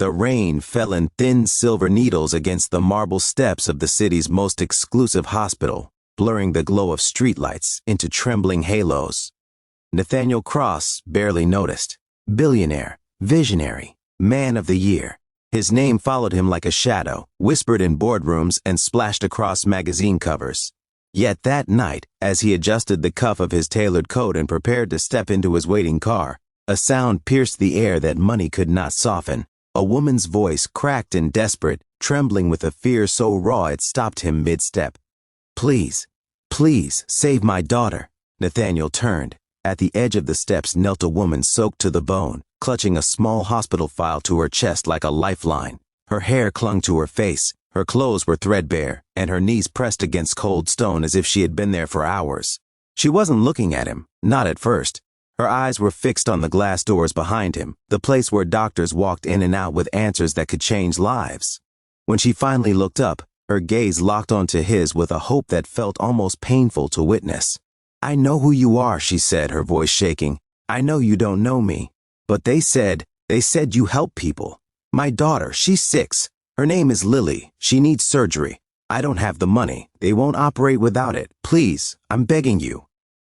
The rain fell in thin silver needles against the marble steps of the city's most exclusive hospital, blurring the glow of streetlights into trembling halos. Nathaniel Cross barely noticed. Billionaire, visionary, man of the year. His name followed him like a shadow, whispered in boardrooms and splashed across magazine covers. Yet that night, as he adjusted the cuff of his tailored coat and prepared to step into his waiting car, a sound pierced the air that money could not soften. A woman's voice, cracked and desperate, trembling with a fear so raw it stopped him mid-step. "Please, please, save my daughter." Nathaniel turned. At the edge of the steps knelt a woman soaked to the bone, clutching a small hospital file to her chest like a lifeline. Her hair clung to her face, her clothes were threadbare, and her knees pressed against cold stone as if she had been there for hours. She wasn't looking at him, not at first. Her eyes were fixed on the glass doors behind him, the place where doctors walked in and out with answers that could change lives. When she finally looked up, her gaze locked onto his with a hope that felt almost painful to witness. "I know who you are," she said, her voice shaking. "I know you don't know me. But they said you help people. My daughter, she's 6. Her name is Lily. She needs surgery. I don't have the money. They won't operate without it. Please, I'm begging you."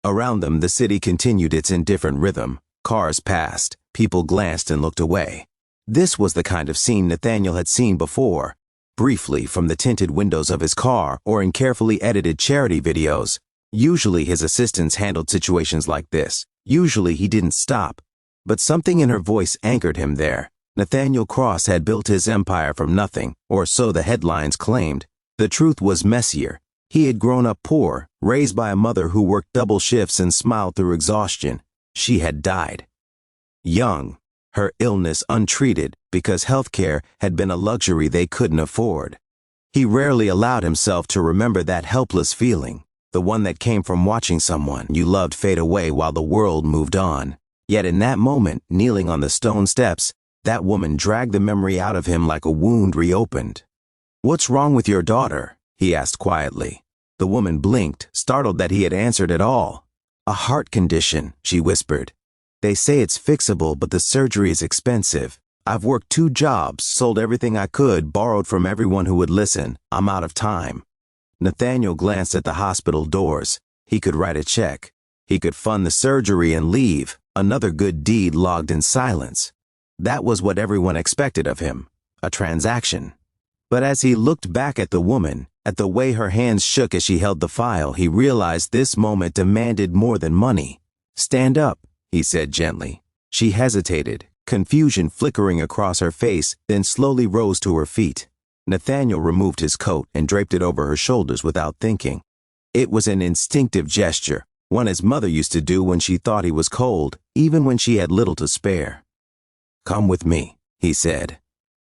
Around them, the city continued its indifferent rhythm. Cars passed. People glanced and looked away. This was the kind of scene Nathaniel had seen before. Briefly from the tinted windows of his car or in carefully edited charity videos. Usually his assistants handled situations like this. Usually he didn't stop. But something in her voice anchored him there. Nathaniel Cross had built his empire from nothing, or so the headlines claimed. The truth was messier. He had grown up poor, raised by a mother who worked double shifts and smiled through exhaustion. She had died young, her illness untreated because healthcare had been a luxury they couldn't afford. He rarely allowed himself to remember that helpless feeling. The one that came from watching someone you loved fade away while the world moved on. Yet in that moment, kneeling on the stone steps, that woman dragged the memory out of him like a wound reopened. "What's wrong with your daughter?" he asked quietly. The woman blinked, startled that he had answered at all. "A heart condition," she whispered. "They say it's fixable, but the surgery is expensive. I've worked 2 jobs, sold everything I could, borrowed from everyone who would listen. I'm out of time." Nathaniel glanced at the hospital doors. He could write a check. He could fund the surgery and leave, another good deed logged in silence. That was what everyone expected of him, a transaction. But as he looked back at the woman, at the way her hands shook as she held the file, he realized this moment demanded more than money. "Stand up," he said gently. She hesitated, confusion flickering across her face, then slowly rose to her feet. Nathaniel removed his coat and draped it over her shoulders without thinking. It was an instinctive gesture, one his mother used to do when she thought he was cold, even when she had little to spare. "Come with me," he said.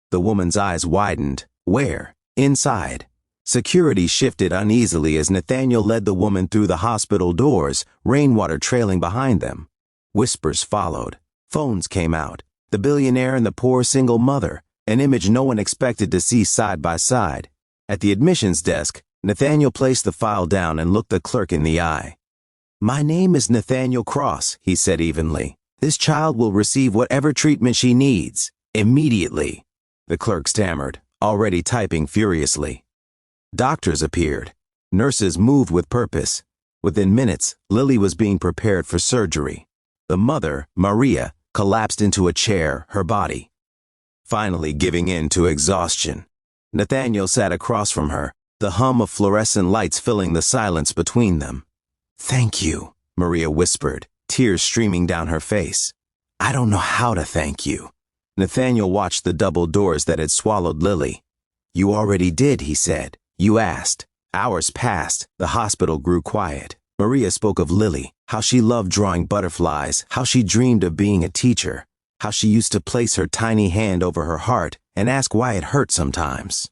The woman's eyes widened. Where? Inside. Security shifted uneasily as Nathaniel led the woman through the hospital doors, rainwater trailing behind them. Whispers followed. Phones came out. The billionaire and the poor single mother. An image no one expected to see side by side. At the admissions desk, Nathaniel placed the file down and looked the clerk in the eye. "My name is Nathaniel Cross," he said evenly. "This child will receive whatever treatment she needs, immediately." The clerk stammered, already typing furiously. Doctors appeared. Nurses moved with purpose. Within minutes, Lily was being prepared for surgery. The mother, Maria, collapsed into a chair, her body finally giving in to exhaustion. Nathaniel sat across from her, the hum of fluorescent lights filling the silence between them. "Thank you," Maria whispered, tears streaming down her face. "I don't know how to thank you." Nathaniel watched the double doors that had swallowed Lily. "You already did," he said. "You asked." Hours passed. The hospital grew quiet. Maria spoke of Lily, how she loved drawing butterflies, how she dreamed of being a teacher, how she used to place her tiny hand over her heart and ask why it hurt sometimes.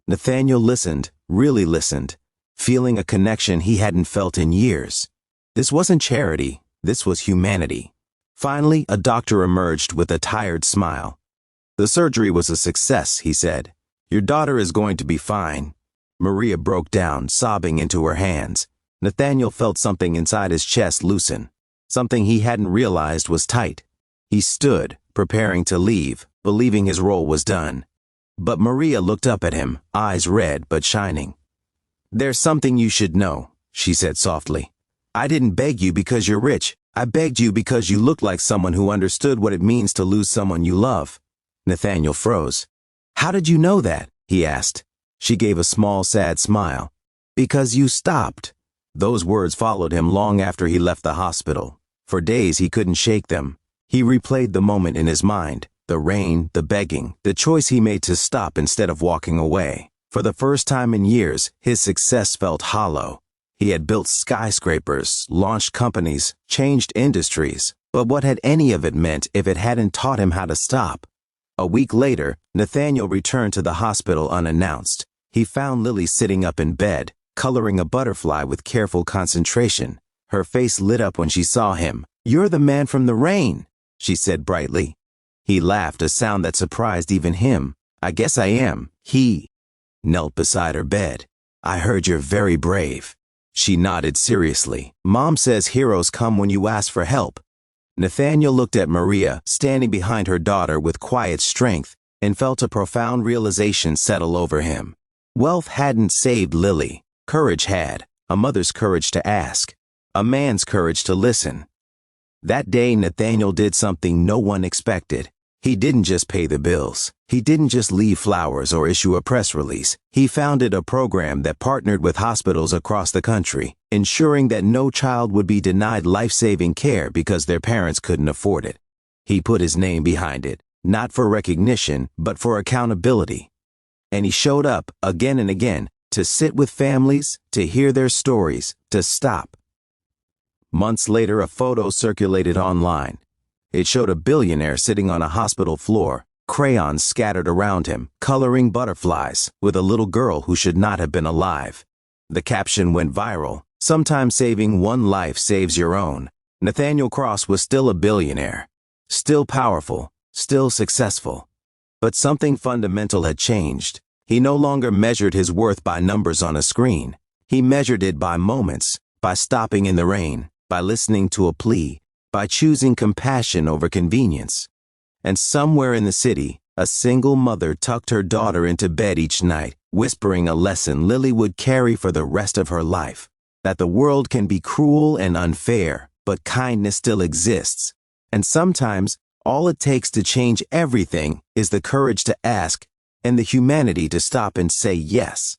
Nathaniel listened, really listened, feeling a connection he hadn't felt in years. This wasn't charity, this was humanity. Finally, a doctor emerged with a tired smile. "The surgery was a success," he said. "Your daughter is going to be fine." Maria broke down, sobbing into her hands. Nathaniel felt something inside his chest loosen, something he hadn't realized was tight. He stood, preparing to leave, believing his role was done. But Maria looked up at him, eyes red but shining. "There's something you should know," she said softly. "I didn't beg you because you're rich. I begged you because you look like someone who understood what it means to lose someone you love." Nathaniel froze. "How did you know that?" he asked. She gave a small, sad smile. "Because you stopped." Those words followed him long after he left the hospital. For days he couldn't shake them. He replayed the moment in his mind, the rain, the begging, the choice he made to stop instead of walking away. For the first time in years, his success felt hollow. He had built skyscrapers, launched companies, changed industries, but what had any of it meant if it hadn't taught him how to stop? A week later, Nathaniel returned to the hospital unannounced. He found Lily sitting up in bed, coloring a butterfly with careful concentration. Her face lit up when she saw him. "You're the man from the rain," she said brightly. He laughed, a sound that surprised even him. "I guess I am." He knelt beside her bed. "I heard you're very brave." She nodded seriously. "Mom says heroes come when you ask for help." Nathaniel looked at Maria, standing behind her daughter with quiet strength, and felt a profound realization settle over him. Wealth hadn't saved Lily. Courage had. A mother's courage to ask. A man's courage to listen. That day, Nathaniel did something no one expected. He didn't just pay the bills. He didn't just leave flowers or issue a press release. He founded a program that partnered with hospitals across the country, ensuring that no child would be denied life-saving care because their parents couldn't afford it. He put his name behind it, not for recognition, but for accountability. And he showed up again and again to sit with families, to hear their stories, to stop. Months later, a photo circulated online. It showed a billionaire sitting on a hospital floor, crayons scattered around him, coloring butterflies, with a little girl who should not have been alive. The caption went viral. "Sometimes saving one life saves your own." Nathaniel Cross was still a billionaire, still powerful, still successful. But something fundamental had changed. He no longer measured his worth by numbers on a screen. He measured it by moments, by stopping in the rain, by listening to a plea, by choosing compassion over convenience. And somewhere in the city, a single mother tucked her daughter into bed each night, whispering a lesson Lily would carry for the rest of her life. That the world can be cruel and unfair, but kindness still exists. And sometimes, all it takes to change everything is the courage to ask and the humanity to stop and say yes.